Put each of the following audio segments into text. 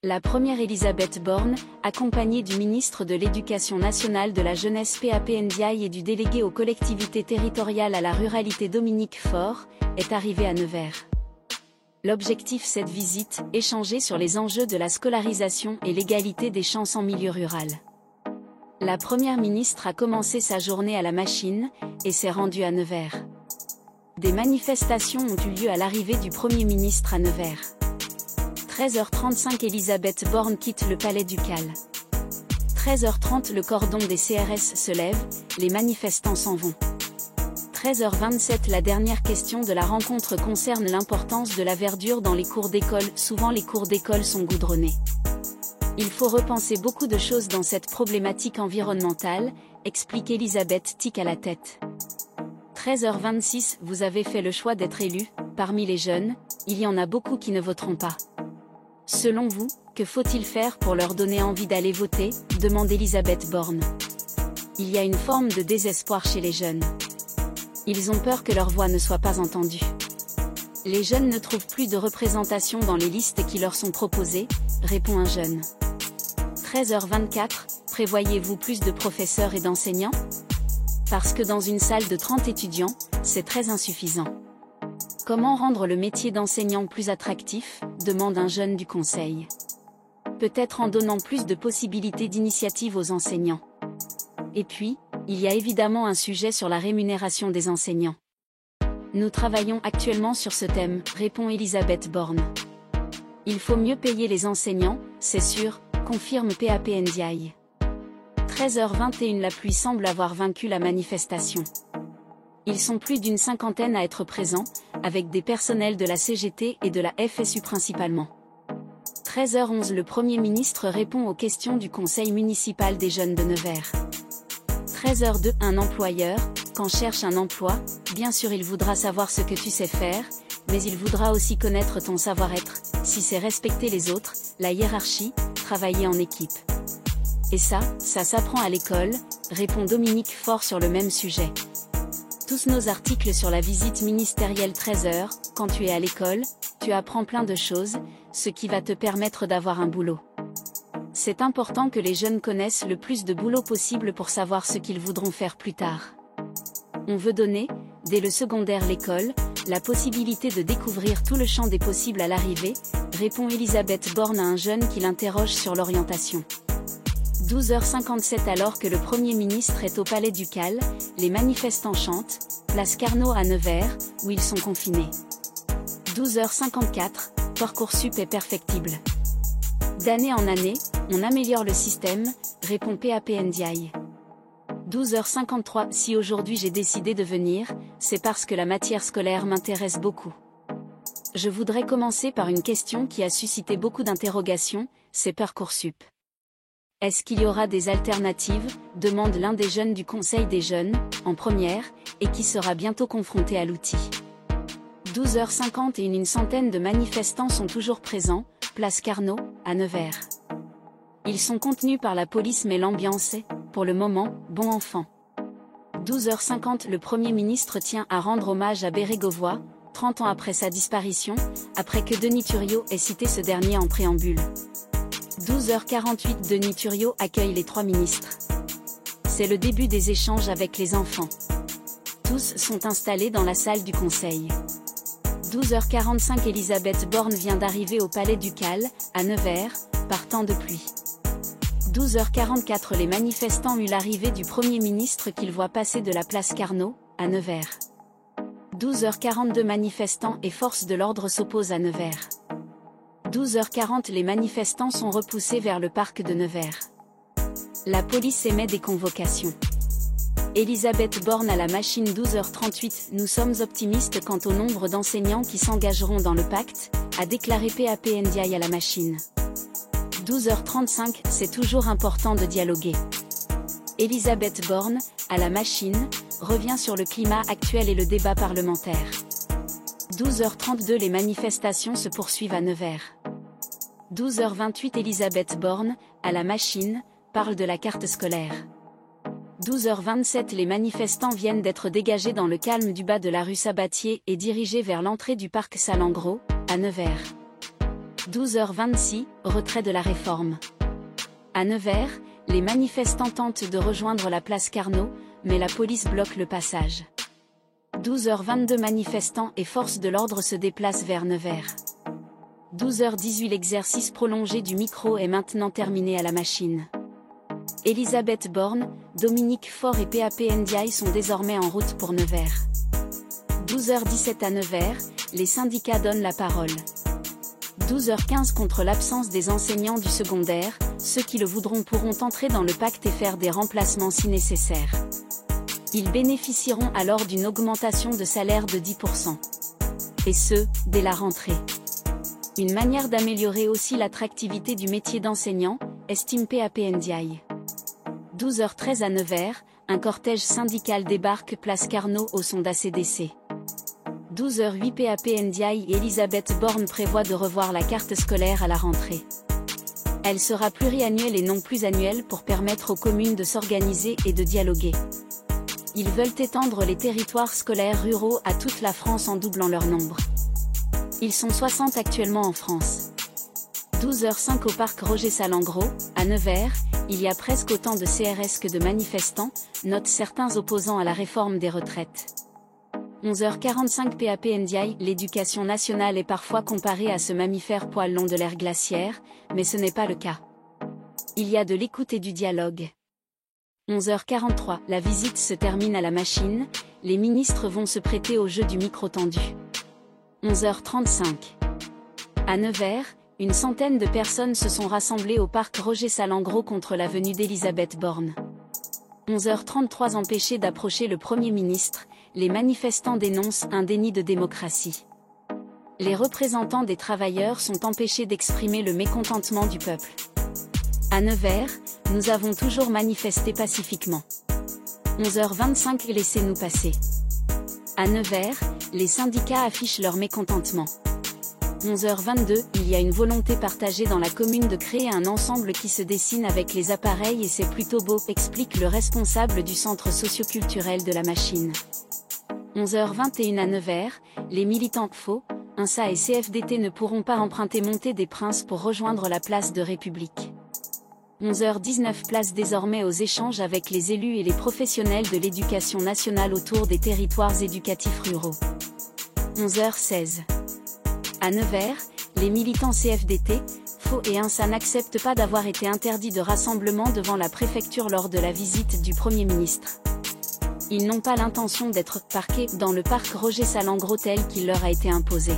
La première Elisabeth Borne, accompagnée du ministre de l'Éducation nationale de la jeunesse PAP Ndiaye et du délégué aux collectivités territoriales à la ruralité Dominique Faure, est arrivée à Nevers. L'objectif cette visite, échanger sur les enjeux de la scolarisation et l'égalité des chances en milieu rural. La première ministre a commencé sa journée à la machine, et s'est rendue à Nevers. Des manifestations ont eu lieu à l'arrivée du Premier ministre à Nevers. 13h35 Elisabeth Borne quitte le Palais Ducal. 13h30 le cordon des CRS se lève, les manifestants s'en vont. 13h27 La dernière question de la rencontre concerne l'importance de la verdure dans les cours d'école. Souvent les cours d'école sont goudronnés. Il faut repenser beaucoup de choses dans cette problématique environnementale, explique Elisabeth tic à la tête. 13h26 Vous avez fait le choix d'être élu, parmi les jeunes, il y en a beaucoup qui ne voteront pas. Selon vous, que faut-il faire pour leur donner envie d'aller voter, demande Elisabeth Borne. Il y a une forme de désespoir chez les jeunes. Ils ont peur que leur voix ne soit pas entendue. Les jeunes ne trouvent plus de représentation dans les listes qui leur sont proposées, répond un jeune. 13h24, prévoyez-vous plus de professeurs et d'enseignants? Parce que dans une salle de 30 étudiants, c'est très insuffisant. Comment rendre le métier d'enseignant plus attractif, demande un jeune du conseil. Peut-être en donnant plus de possibilités d'initiative aux enseignants. Et puis, il y a évidemment un sujet sur la rémunération des enseignants. Nous travaillons actuellement sur ce thème, répond Elisabeth Borne. Il faut mieux payer les enseignants, c'est sûr, confirme PAP Ndiaye. 13h21 La pluie semble avoir vaincu la manifestation. Ils sont plus d'une cinquantaine à être présents, avec des personnels de la CGT et de la FSU principalement. 13h11 Le Premier ministre répond aux questions du Conseil municipal des jeunes de Nevers. 13h02 Un employeur, quand cherche un emploi, bien sûr il voudra savoir ce que tu sais faire, mais il voudra aussi connaître ton savoir-être, si c'est respecter les autres, la hiérarchie, travailler en équipe. Et ça s'apprend à l'école, répond Dominique Faure sur le même sujet. Tous nos articles sur la visite ministérielle 13h, quand tu es à l'école, tu apprends plein de choses, ce qui va te permettre d'avoir un boulot. C'est important que les jeunes connaissent le plus de boulot possible pour savoir ce qu'ils voudront faire plus tard. On veut donner, dès le secondaire l'école, la possibilité de découvrir tout le champ des possibles à l'arrivée, répond Elisabeth Borne à un jeune qui l'interroge sur l'orientation. 12h57 Alors que le Premier ministre est au Palais Ducal, les manifestants chantent, place Carnot à Nevers, où ils sont confinés. 12h54, Parcoursup est perfectible. D'année en année, on améliore le système, répond PAP Ndiaye. 12h53 Si aujourd'hui j'ai décidé de venir, c'est parce que la matière scolaire m'intéresse beaucoup. Je voudrais commencer par une question qui a suscité beaucoup d'interrogations, c'est Parcoursup. Est-ce qu'il y aura des alternatives, demande l'un des jeunes du Conseil des jeunes, en première, et qui sera bientôt confronté à l'outil. 12h50 Une centaine de manifestants sont toujours présents, place Carnot, à Nevers. Ils sont contenus par la police mais l'ambiance est, pour le moment, bon enfant. 12h50 Le Premier ministre tient à rendre hommage à Bérégovoy, 30 ans après sa disparition, après que Denis Turriot ait cité ce dernier en préambule. 12h48 Denis Turriot accueille les 3 ministres. C'est le début des échanges avec les enfants. Tous sont installés dans la salle du conseil. 12h45 Elisabeth Borne vient d'arriver au Palais Ducal, à Nevers, par temps de pluie. 12h44 Les manifestants eurent l'arrivée du Premier ministre qu'ils voient passer de la place Carnot, à Nevers. 12h42 Manifestants et forces de l'ordre s'opposent à Nevers. 12h40 Les manifestants sont repoussés vers le parc de Nevers. La police émet des convocations. Elisabeth Borne à la machine 12h38 Nous sommes optimistes quant au nombre d'enseignants qui s'engageront dans le pacte, a déclaré PAP Ndiaye à la machine. 12h35 C'est toujours important de dialoguer. Elisabeth Borne, à la machine, revient sur le climat actuel et le débat parlementaire. 12h32 Les manifestations se poursuivent à Nevers. 12h28 Elisabeth Borne, à la machine, parle de la carte scolaire. 12h27 Les manifestants viennent d'être dégagés dans le calme du bas de la rue Sabatier et dirigés vers l'entrée du parc Salengro, à Nevers. 12h26, retrait de la réforme. À Nevers, les manifestants tentent de rejoindre la place Carnot, mais la police bloque le passage. 12h22, manifestants et forces de l'ordre se déplacent vers Nevers. 12h18, l'exercice prolongé du micro est maintenant terminé à la machine. Elisabeth Borne, Dominique Faure et PAP Ndiaye sont désormais en route pour Nevers. 12h17, à Nevers, les syndicats donnent la parole. 12h15, contre l'absence des enseignants du secondaire, ceux qui le voudront pourront entrer dans le pacte et faire des remplacements si nécessaire. Ils bénéficieront alors d'une augmentation de salaire de 10%. Et ce, dès la rentrée. Une manière d'améliorer aussi l'attractivité du métier d'enseignant, estime PAP Ndiaye. 12h13, à Nevers, un cortège syndical débarque place Carnot au son d'ACDC. 12h08, PAP Ndiaye et Elisabeth Borne prévoient de revoir la carte scolaire à la rentrée. Elle sera pluriannuelle et non plus annuelle pour permettre aux communes de s'organiser et de dialoguer. Ils veulent étendre les territoires scolaires ruraux à toute la France en doublant leur nombre. Ils sont 60 actuellement en France. 12h05, au parc Roger Salengro, à Nevers, il y a presque autant de CRS que de manifestants, notent certains opposants à la réforme des retraites. 11h45, PAP Ndiaye, l'éducation nationale est parfois comparée à ce mammifère poil long de l'ère glaciaire, mais ce n'est pas le cas. Il y a de l'écoute et du dialogue. 11h43, la visite se termine à la machine, les ministres vont se prêter au jeu du micro tendu. 11h35. À Nevers, une centaine de personnes se sont rassemblées au parc Roger Salengro contre la venue d'Elisabeth Borne. 11h33, empêchés d'approcher le Premier ministre, les manifestants dénoncent un déni de démocratie. Les représentants des travailleurs sont empêchés d'exprimer le mécontentement du peuple. À Nevers, nous avons toujours manifesté pacifiquement. 11h25, laissez-nous passer. À Nevers, les syndicats affichent leur mécontentement. 11h22, il y a une volonté partagée dans la commune de créer un ensemble qui se dessine avec les appareils et c'est plutôt beau, explique le responsable du centre socioculturel de la machine. 11h21, à Nevers, les militants FO, INSA et CFDT ne pourront pas emprunter Montée des Princes pour rejoindre la place de République. 11h19, place désormais aux échanges avec les élus et les professionnels de l'éducation nationale autour des territoires éducatifs ruraux. 11h16. À Nevers, les militants CFDT, FO et INSA n'acceptent pas d'avoir été interdits de rassemblement devant la préfecture lors de la visite du Premier ministre. Ils n'ont pas l'intention d'être parqués dans le parc Roger Salengro tel qu'il leur a été imposé.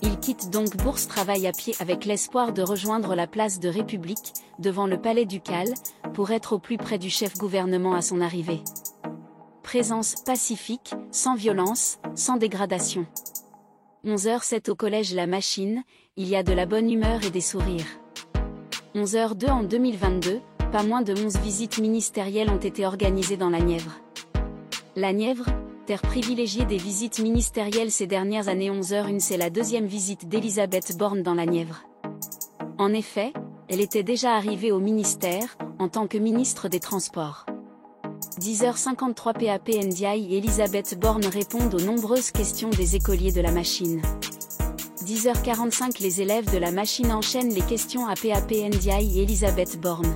Ils quittent donc Bourse Travail à pied avec l'espoir de rejoindre la place de République, devant le palais ducal, pour être au plus près du chef gouvernement à son arrivée. Présence pacifique, sans violence, sans dégradation. 11h07, au collège La Machine, il y a de la bonne humeur et des sourires. 11h02, en 2022, pas moins de 11 visites ministérielles ont été organisées dans la Nièvre. La Nièvre, terre privilégiée des visites ministérielles ces dernières années. 11h01, c'est la deuxième visite d'Elisabeth Borne dans la Nièvre. En effet, elle était déjà arrivée au ministère, en tant que ministre des Transports. 10h53, PAP Ndiaye et Elisabeth Borne répondent aux nombreuses questions des écoliers de la machine. 10h45, les élèves de la machine enchaînent les questions à PAP Ndiaye et Elisabeth Borne.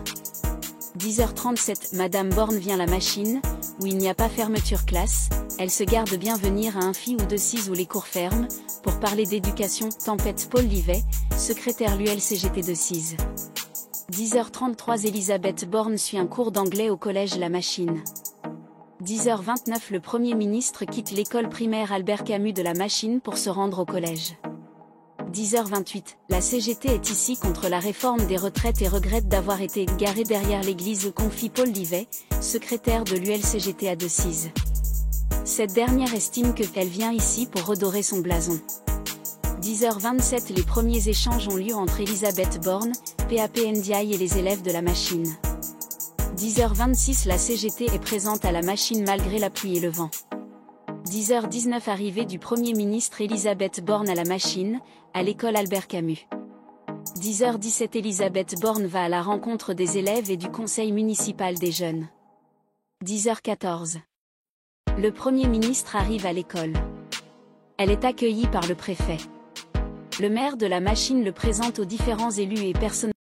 10h37, Madame Borne vient la machine, où il n'y a pas fermeture classe, elle se garde bien venir à un FI ou 2-6 où les cours ferment, pour parler d'éducation, tempête Paul Livet, secrétaire l'ULCGT de 6. 10h33, Elisabeth Borne suit un cours d'anglais au collège La Machine. 10h29, le Premier ministre quitte l'école primaire Albert Camus de la Machine pour se rendre au collège. 10h28, la CGT est ici contre la réforme des retraites et regrette d'avoir été garée derrière l'église, confie Paul Livet, secrétaire de l'ULCGT à Decize. Cette dernière estime qu'elle vient ici pour redorer son blason. 10h27, les premiers échanges ont lieu entre Elisabeth Borne, PAP Ndiaye et les élèves de la machine. 10h26, la CGT est présente à la machine malgré la pluie et le vent. 10h19, arrivée du Premier ministre Elisabeth Borne à la machine, à l'école Albert Camus. 10h17, Elisabeth Borne va à la rencontre des élèves et du conseil municipal des jeunes. 10h14. Le Premier ministre arrive à l'école. Elle est accueillie par le préfet. Le maire de la Machine le présente aux différents élus et personnalités